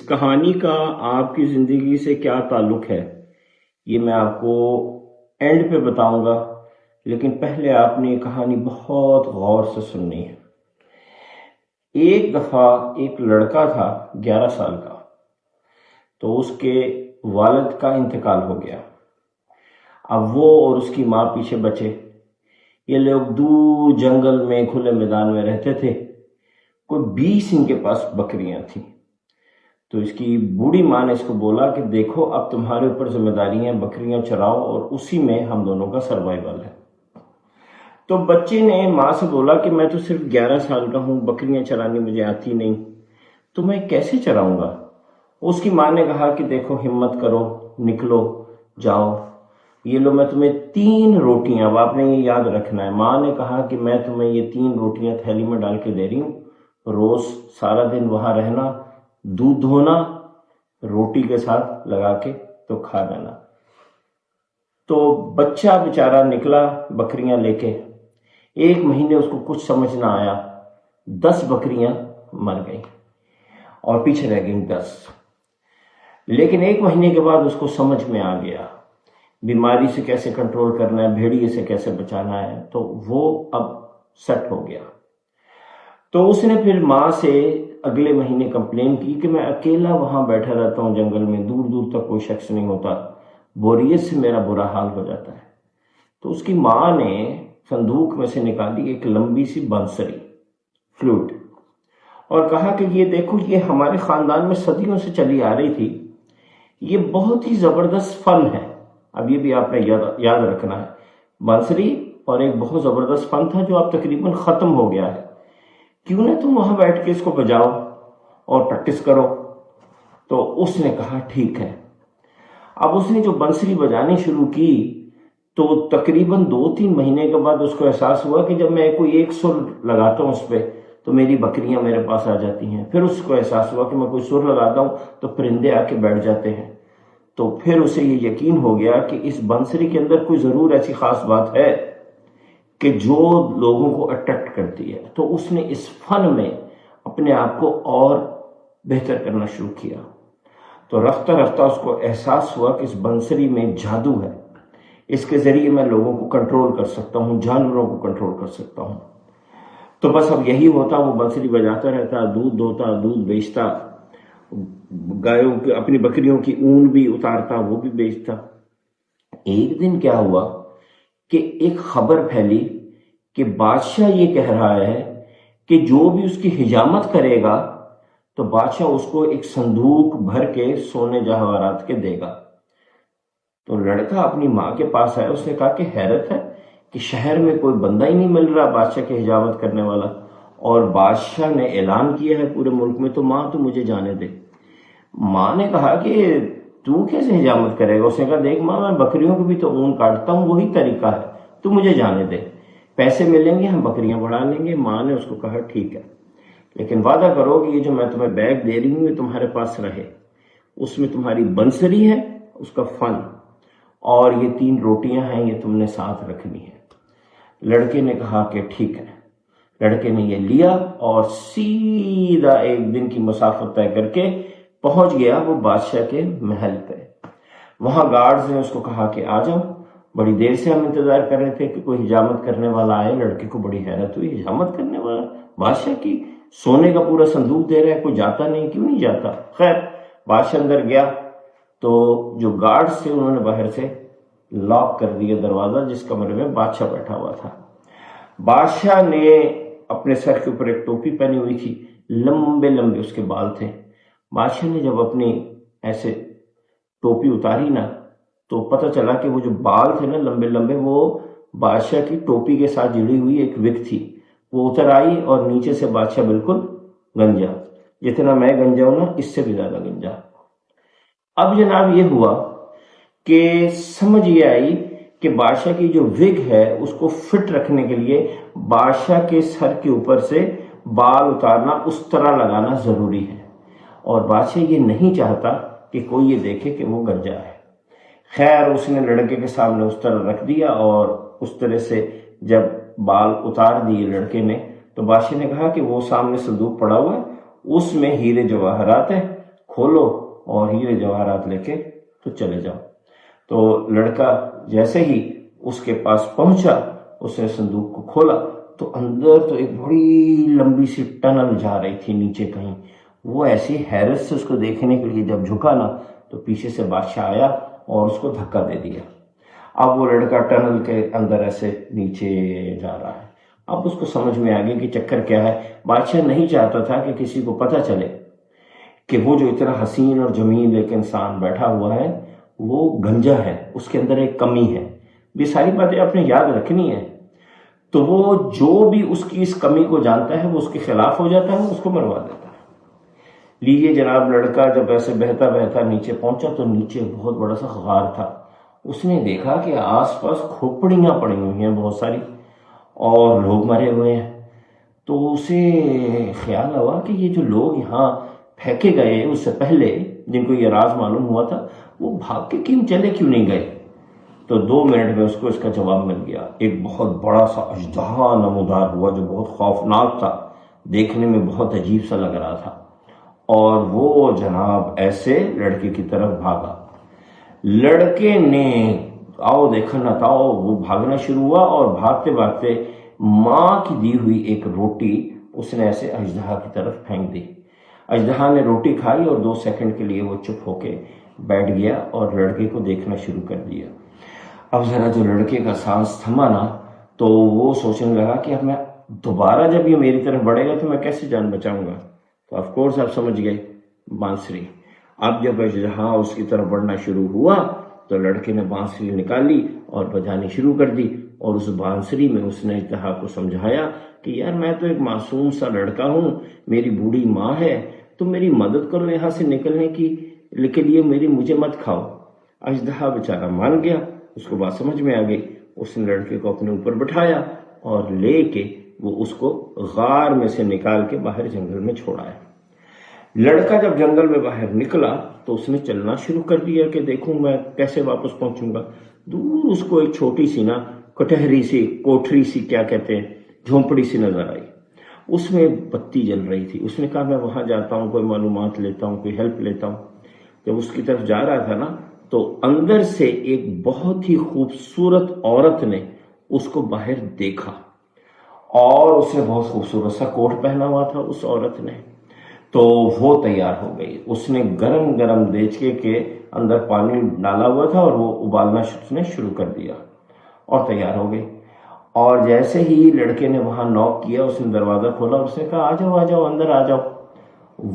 اس کہانی کا آپ کی زندگی سے کیا تعلق ہے یہ میں آپ کو اینڈ پہ بتاؤں گا، لیکن پہلے آپ نے یہ کہانی بہت غور سے سننی ہے۔ ایک دفعہ ایک لڑکا تھا 11 سال کا، تو اس کے والد کا انتقال ہو گیا۔ اب وہ اور اس کی ماں پیچھے بچے۔ یہ لوگ دور جنگل میں کھلے میدان میں رہتے تھے۔ کوئی 20 ان کے پاس بکریاں تھیں۔ تو اس کی بوڑھی ماں نے اس کو بولا کہ دیکھو اب تمہارے اوپر ذمہ داری ہیں، بکریاں چراؤ اور اسی میں ہم دونوں کا سروائیول ہے۔ تو بچے نے ماں سے بولا کہ میں تو صرف 11 سال کا ہوں، بکریاں چرانی مجھے آتی نہیں، تو میں کیسے چراؤں گا؟ اس کی ماں نے کہا کہ دیکھو ہمت کرو، نکلو، جاؤ، یہ لو میں تمہیں 3 روٹیاں، اب آپ نے یہ یاد رکھنا ہے، ماں نے کہا کہ میں تمہیں یہ 3 روٹیاں تھیلی میں ڈال کے دے رہی ہوں، روز سارا دن وہاں رہنا، دودھ دھونا روٹی کے ساتھ لگا کے تو کھا لینا۔ تو بچہ بیچارہ نکلا بکریاں لے کے۔ 1 مہینے اس کو کچھ سمجھ نہ آیا، 10 بکریاں مر گئیں اور پیچھے رہ گئیں 10۔ لیکن 1 مہینے کے بعد اس کو سمجھ میں آ گیا بیماری سے کیسے کنٹرول کرنا ہے، بھیڑیے سے کیسے بچانا ہے، تو وہ اب سیٹ ہو گیا۔ تو اس نے پھر ماں سے اگلے مہینے کمپلین کی کہ میں اکیلا وہاں بیٹھا رہتا ہوں جنگل میں، دور دور تک کوئی شخص نہیں ہوتا، بوریت سے میرا برا حال ہو جاتا ہے۔ تو اس کی ماں نے صندوق میں سے نکالی ایک لمبی سی بانسری، فلوٹ، اور کہا کہ یہ دیکھو یہ ہمارے خاندان میں صدیوں سے چلی آ رہی تھی، یہ بہت ہی زبردست فن ہے۔ اب یہ بھی آپ نے یاد رکھنا ہے، بانسری اور ایک بہت زبردست فن تھا جو اب تقریباً ختم ہو گیا ہے، کیوں نہ تم وہاں بیٹھ کے اس کو بجاؤ اور پریکٹس کرو؟ تو اس نے کہا ٹھیک ہے۔ اب اس نے جو بانسری بجانی شروع کی تو تقریباً 2-3 مہینے کے بعد اس کو احساس ہوا کہ جب میں کوئی ایک سر لگاتا ہوں اس پہ تو میری بکریاں میرے پاس آ جاتی ہیں۔ پھر اس کو احساس ہوا کہ میں کوئی سر لگاتا ہوں تو پرندے آ کے بیٹھ جاتے ہیں۔ تو پھر اسے یہ یقین ہو گیا کہ اس بانسری کے اندر کوئی ضرور ایسی خاص بات ہے کہ جو لوگوں کو اٹریکٹ کرتی ہے۔ تو اس نے اس فن میں اپنے آپ کو اور بہتر کرنا شروع کیا۔ تو رفتہ رفتہ اس کو احساس ہوا کہ اس بانسری میں جادو ہے، اس کے ذریعے میں لوگوں کو کنٹرول کر سکتا ہوں، جانوروں کو کنٹرول کر سکتا ہوں۔ تو بس اب یہی ہوتا، وہ بانسری بجاتا رہتا، دودھ دوتا، دودھ بیچتا، گایوں کی اپنی بکریوں کی اون بھی اتارتا، وہ بھی بیچتا۔ ایک دن کیا ہوا کہ ایک خبر پھیلی کہ بادشاہ یہ کہہ رہا ہے کہ جو بھی اس کی حجامت کرے گا تو بادشاہ اس کو ایک صندوق بھر کے سونے جواہرات کے دے گا۔ تو لڑکا اپنی ماں کے پاس آیا، اس نے کہا کہ حیرت ہے کہ شہر میں کوئی بندہ ہی نہیں مل رہا بادشاہ کی حجامت کرنے والا، اور بادشاہ نے اعلان کیا ہے پورے ملک میں، تو ماں تو مجھے جانے دے۔ ماں نے کہا کہ تو کیسے حجامت کرے گا؟ اس نے کہا دیکھ ماں، میں بکریوں کو بھی تو اون کاٹتا ہوں، وہی طریقہ ہے، تو مجھے جانے دے، پیسے ملیں گے ہم بکریاں بڑھا لیں گے۔ ماں نے اس کو کہا ٹھیک ہے، لیکن وعدہ کرو کہ یہ جو میں تمہیں بیگ دے رہی ہوں یہ تمہارے پاس رہے، اس میں تمہاری بنسری ہے، اس کا فن، اور یہ 3 روٹیاں ہیں یہ تم نے ساتھ رکھنی ہے۔ لڑکے نے کہا کہ ٹھیک ہے۔ لڑکے نے یہ لیا اور سیدھا ایک دن کی مسافت طے کر کے پہنچ گیا وہ بادشاہ کے محل پہ۔ وہاں گارڈز نے اس کو کہا کہ آ جاؤ، بڑی دیر سے ہم انتظار کر رہے تھے کہ کوئی حجامت کرنے والا آئے۔ لڑکے کو بڑی حیرت ہوئی، حجامت کرنے والا بادشاہ کی، سونے کا پورا صندوق دے رہا ہے، کوئی جاتا نہیں، کیوں نہیں جاتا؟ خیر بادشاہ اندر گیا تو جو گارڈز تھے انہوں نے باہر سے لاک کر دیا دروازہ، جس کمرے میں بادشاہ بیٹھا ہوا تھا۔ بادشاہ نے اپنے سر کے اوپر ایک ٹوپی پہنی ہوئی تھی، لمبے لمبے اس کے بال تھے۔ بادشاہ نے جب اپنی ایسے ٹوپی اتاری نا تو پتہ چلا کہ وہ جو بال تھے نا لمبے لمبے، وہ بادشاہ کی ٹوپی کے ساتھ جڑی ہوئی ایک وگ تھی، وہ اتر آئی اور نیچے سے بادشاہ بالکل گنجا، جتنا میں گنجا ہوں نا اس سے بھی زیادہ گنجا۔ اب جناب یہ ہوا کہ سمجھ یہ آئی کہ بادشاہ کی جو وگ ہے اس کو فٹ رکھنے کے لیے بادشاہ کے سر کے اوپر سے بال اتارنا اس طرح لگانا ضروری ہے، اور بادشاہ یہ نہیں چاہتا کہ کوئی یہ دیکھے کہ وہ گنجا ہے۔ خیر اس نے لڑکے کے سامنے اس طرح رکھ دیا، اور اس طرح سے جب بال اتار دیے لڑکے نے تو بادشاہ نے کہا کہ وہ سامنے صندوق پڑا ہوا ہے، اس میں ہیرے جواہرات ہیں، کھولو اور ہیرے جواہرات لے کے تو چلے جاؤ۔ تو لڑکا جیسے ہی اس کے پاس پہنچا، اس نے صندوق کو کھولا تو اندر تو ایک بڑی لمبی سی ٹنل جا رہی تھی نیچے کہیں۔ وہ ایسی حیرت سے اس کو دیکھنے کے لیے جب جھکا نا تو پیچھے سے بادشاہ آیا اور اس کو دھکا دے دیا۔ اب وہ لڑکا ٹنل کے اندر ایسے نیچے جا رہا ہے۔ اب اس کو سمجھ میں آ گیا کہ چکر کیا ہے۔ بادشاہ نہیں چاہتا تھا کہ کسی کو پتہ چلے کہ وہ جو اتنا حسین اور جمیل ایک انسان بیٹھا ہوا ہے وہ گنجا ہے، اس کے اندر ایک کمی ہے۔ یہ ساری باتیں آپ نے یاد رکھنی ہے۔ تو وہ جو بھی اس کی اس کمی کو جانتا ہے وہ اس کے خلاف ہو جاتا ہے، وہ اس کو مروا دیتا ہے۔ لیجیے جناب، لڑکا جب ایسے بہتا بہتا نیچے پہنچا تو نیچے بہت بڑا سا غار تھا۔ اس نے دیکھا کہ آس پاس کھوپڑیاں پڑی ہوئی ہیں بہت ساری اور لوگ مرے ہوئے ہیں۔ تو اسے خیال ہوا کہ یہ جو لوگ یہاں پھینکے گئے اس سے پہلے، جن کو یہ راز معلوم ہوا تھا، وہ بھاگ کے چلے کیوں نہیں گئے؟ تو 2 منٹ میں اس کو اس کا جواب مل گیا۔ ایک بہت بڑا سا اژدہا نمودار ہوا جو بہت خوفناک تھا، دیکھنے میں بہت عجیب سا لگ رہا تھا، اور وہ جناب ایسے لڑکے کی طرف بھاگا۔ لڑکے نے آؤ دیکھا نہ تاؤ وہ بھاگنا شروع ہوا، اور بھاگتے بھاگتے ماں کی دی ہوئی ایک روٹی اس نے ایسے اژدہا کی طرف پھینک دی۔ اژدہا نے روٹی کھائی اور 2 سیکنڈ کے لیے وہ چپ ہو کے بیٹھ گیا اور لڑکے کو دیکھنا شروع کر دیا۔ اب ذرا جو لڑکے کا سانس تھما نا تو وہ سوچنے لگا کہ اب میں دوبارہ جب یہ میری طرف بڑھے گا تو میں کیسے جان بچاؤں گا؟ تو آف کورس آپ سمجھ گئے، بانسری۔ اب جب اژدہا اس کی طرف بڑھنا شروع ہوا تو لڑکے نے بانسری نکال لی اور بجانی شروع کر دی، اور اس بانسری میں اس نے اژدہا کو سمجھایا کہ یار میں تو ایک معصوم سا لڑکا ہوں، میری بوڑھی ماں ہے، تم میری مدد کرو یہاں سے نکلنے کی لیے مجھے مت کھاؤ۔ اژدہا بیچارہ مان گیا، اس کو بات سمجھ میں آ گئی۔ اس نے لڑکے کو اپنے اوپر بٹھایا اور لے کے وہ اس کو غار میں سے نکال کے باہر جنگل میں چھوڑایا۔ لڑکا جب جنگل میں باہر نکلا تو اس نے چلنا شروع کر دیا کہ دیکھوں میں کیسے واپس پہنچوں گا۔ دور اس کو ایک چھوٹی سی نا کٹہری سی، کوٹھری سی، کیا کہتے ہیں، جھونپڑی سی نظر آئی۔ اس میں بتی جل رہی تھی۔ اس نے کہا میں وہاں جاتا ہوں، کوئی معلومات لیتا ہوں، کوئی ہیلپ لیتا ہوں۔ جب اس کی طرف جا رہا تھا نا تو اندر سے ایک بہت ہی خوبصورت عورت نے اس کو باہر دیکھا، اور اس نے بہت خوبصورت سا کوٹ پہنا ہوا تھا اس عورت نے۔ تو وہ تیار ہو گئی۔ اس نے گرم گرم دیچکے کے اندر پانی ڈالا ہوا تھا اور وہ ابالنا اس نے شروع کر دیا اور تیار ہو گئی۔ اور جیسے ہی لڑکے نے وہاں نوک کیا، اس نے دروازہ کھولا، اس نے کہا آ جاؤ آ جاؤ اندر آ جاؤ۔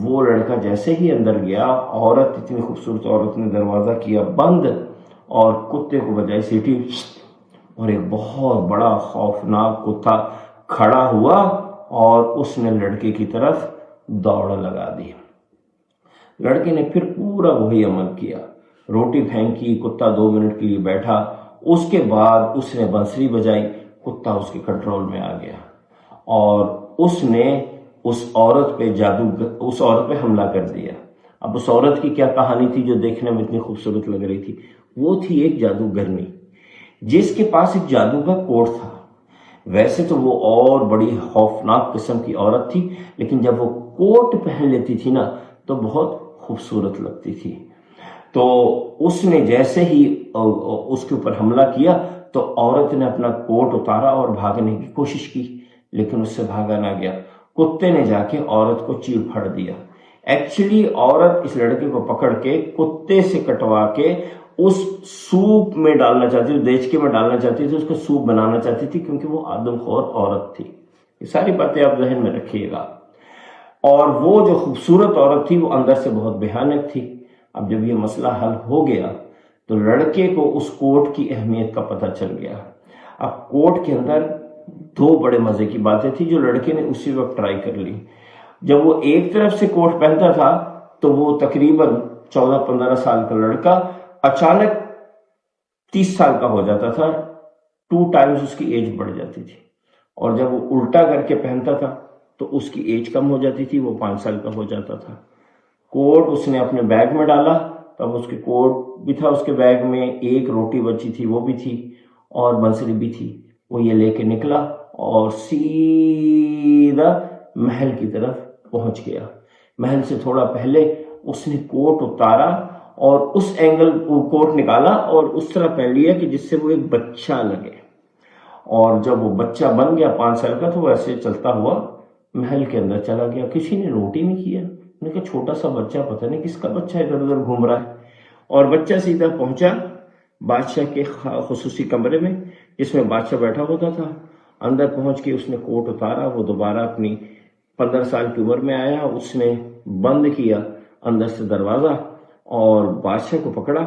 وہ لڑکا جیسے ہی اندر گیا، عورت، اتنی خوبصورت عورت نے دروازہ کیا بند اور کتے کو بجائی سیٹی، اور ایک بہت بڑا خوفناک کتا کھڑا ہوا اور اس نے لڑکے کی طرف دوڑ لگا دی۔ لڑکے نے پھر پورا وہی عمل کیا، روٹی پھینکی، کتا 2 منٹ کے لیے بیٹھا، اس کے بعد اس نے بنسری بجائی، کتا اس کے کنٹرول میں آ گیا، اور اس نے اس عورت پہ حملہ کر دیا۔ اب اس عورت کی کیا کہانی تھی جو دیکھنے میں اتنی خوبصورت لگ رہی تھی؟ وہ تھی ایک جادوگرنی جس کے پاس ایک جادو کا کوٹ تھا۔ ویسے تو وہ اور بڑی خوفناک قسم کی عورت تھی، لیکن جب وہ کوٹ پہن لیتی تھی نا تو بہت خوبصورت لگتی تھی۔ تو اس نے جیسے ہی اس کے اوپر حملہ کیا تو عورت نے اپنا کوٹ اتارا اور بھاگنے کی کوشش کی، لیکن اس سے بھاگا نہ گیا۔ کتے نے جا کے عورت کو چیر پھاڑ دیا۔ ایکچولی عورت اس لڑکے کو پکڑ کے کتے سے کٹوا کے اس سوپ میں ڈالنا چاہتی تھی، دیچکے میں ڈالنا چاہتی تھی، اس کو سوپ بنانا چاہتی تھی، کیونکہ وہ آدم خور عورت تھی۔ یہ ساری باتیں آپ ذہن میں رکھیے گا۔ اور وہ جو خوبصورت عورت تھی وہ اندر سے بہت بھیانک تھی۔ اب جب یہ مسئلہ حل ہو گیا تو لڑکے کو اس کوٹ کی اہمیت کا پتہ چل گیا۔ اب کوٹ کے اندر 2 بڑے مزے کی باتیں تھی جو لڑکے نے اسی وقت ٹرائی کر لی۔ جب وہ ایک طرف سے کوٹ پہنتا تھا تو وہ تقریباً 14-15 سال کا لڑکا اچانک 30 سال کا ہو جاتا تھا، 2 ٹائمز اس کی ایج بڑھ جاتی تھی۔ اور جب وہ الٹا کر کے پہنتا تھا تو اس کی ایج کم ہو جاتی تھی، وہ 5 سال کا ہو جاتا تھا۔ کوٹ اس نے اپنے بیگ میں ڈالا، تب اس کے کوٹ بھی تھا اس کے بیگ میں، ایک روٹی بچی تھی وہ بھی تھی، اور بنسری بھی تھی۔ وہ یہ لے کے نکلا اور سیدھا محل کی طرف پہنچ گیا۔ محل سے تھوڑا پہلے اس نے کوٹ اتارا اور اس اینگل کوٹ نکالا اور اس طرح پہن لیا کہ جس سے وہ ایک بچہ لگے، اور جب وہ بچہ بن گیا 5 سال کا تو وہ ایسے چلتا ہوا محل کے اندر چلا گیا۔ کسی نے نوٹ ہی نہیں کیا، انہوں نے کہا چھوٹا سا بچہ، پتہ نہیں کس کا بچہ ادھر ادھر گھوم رہا ہے، اور بچہ سیدھا پہنچا بادشاہ کے خصوصی کمرے میں جس میں بادشاہ بیٹھا ہوتا تھا۔ اندر پہنچ کے اس نے کوٹ اتارا، وہ دوبارہ اپنی 15 سال کی عمر میں آیا، اس نے بند کیا اندر سے دروازہ اور بادشاہ کو پکڑا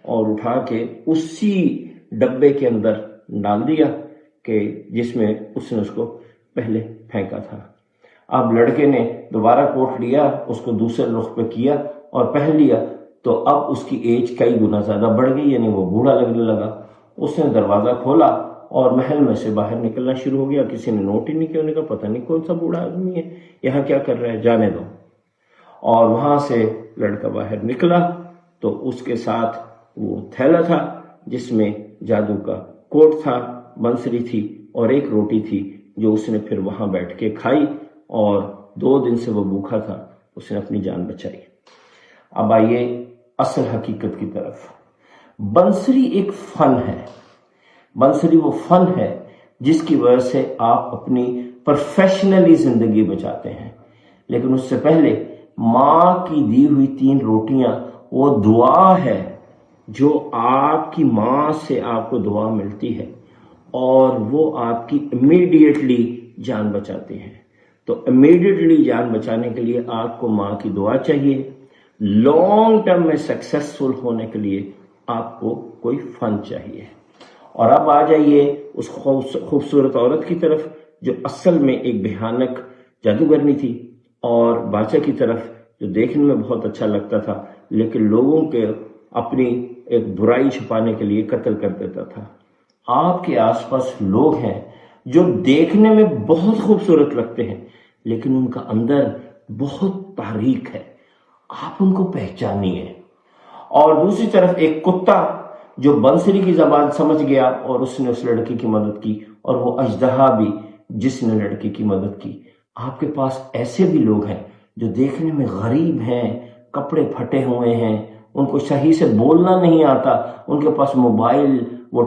اور اٹھا کے اسی ڈبے کے اندر ڈال دیا کہ جس میں اس نے اس کو پہلے پھینکا تھا۔ اب لڑکے نے دوبارہ کوٹ لیا، اس کو دوسرے رخ پہ کیا اور پہن لیا، تو اب اس کی ایج کئی گنا زیادہ بڑھ گئی، یعنی وہ بوڑھا لگنے لگا۔ اس نے دروازہ کھولا اور محل میں سے باہر نکلنا شروع ہو گیا۔ کسی نے نوٹ ہی نہیں کیا، انہوں نے کہا پتہ نہیں کون سا بوڑھا آدمی ہے، یہاں کیا کر رہا ہے، جانے دو۔ اور وہاں سے لڑکا باہر نکلا تو اس کے ساتھ وہ تھیلا تھا جس میں جادو کا کوٹ تھا، بنسری تھی اور ایک روٹی تھی جو اس نے پھر وہاں بیٹھ کے کھائی، اور 2 دن سے وہ بھوکا تھا، اس نے اپنی جان بچائی۔ اب آئیے اصل حقیقت کی طرف۔ بنسری ایک فن ہے، بنسری وہ فن ہے جس کی وجہ سے آپ اپنی پروفیشنلی زندگی بچاتے ہیں، لیکن اس سے پہلے ماں کی دی ہوئی 3 روٹیاں وہ دعا ہے جو آپ کی ماں سے آپ کو دعا ملتی ہے اور وہ آپ کی امیڈیٹلی جان بچاتی ہے۔ تو امیڈیٹلی جان بچانے کے لیے آپ کو ماں کی دعا چاہیے، لانگ ٹرم میں سکسیسفل ہونے کے لیے آپ کو کوئی فن چاہیے۔ اور اب آ جائیے اس خوبصورت عورت کی طرف جو اصل میں ایک بھیانک جادوگرنی تھی، اور بادشاہ کی طرف جو دیکھنے میں بہت اچھا لگتا تھا لیکن لوگوں کے اپنی ایک برائی چھپانے کے لیے قتل کر دیتا تھا۔ آپ کے آس پاس لوگ ہیں جو دیکھنے میں بہت خوبصورت لگتے ہیں لیکن ان کا اندر بہت تاریک ہے، آپ ان کو پہچانیے۔ اور دوسری طرف ایک کتا جو بنسری کی زبان سمجھ گیا اور اس نے اس لڑکی کی مدد کی، اور وہ اژدہا بھی جس نے لڑکی کی مدد کی۔ آپ کے پاس ایسے بھی لوگ ہیں جو دیکھنے میں غریب ہیں، کپڑے پھٹے ہوئے ہیں، ان کو صحیح سے بولنا نہیں آتا، ان کے پاس موبائل وہ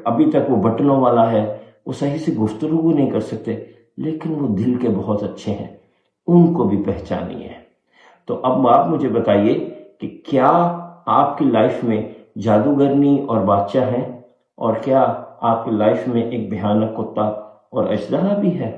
ابھی تک وہ بٹنوں والا ہے، وہ صحیح سے گفتگو نہیں کر سکتے، لیکن وہ دل کے بہت اچھے ہیں، ان کو بھی پہچانیے۔ تو اب آپ مجھے بتائیے کہ کیا آپ کی لائف میں جادوگرنی اور بادشاہ ہیں، اور کیا آپ کی لائف میں ایک بھیانک کتا اور اژدہا بھی ہے؟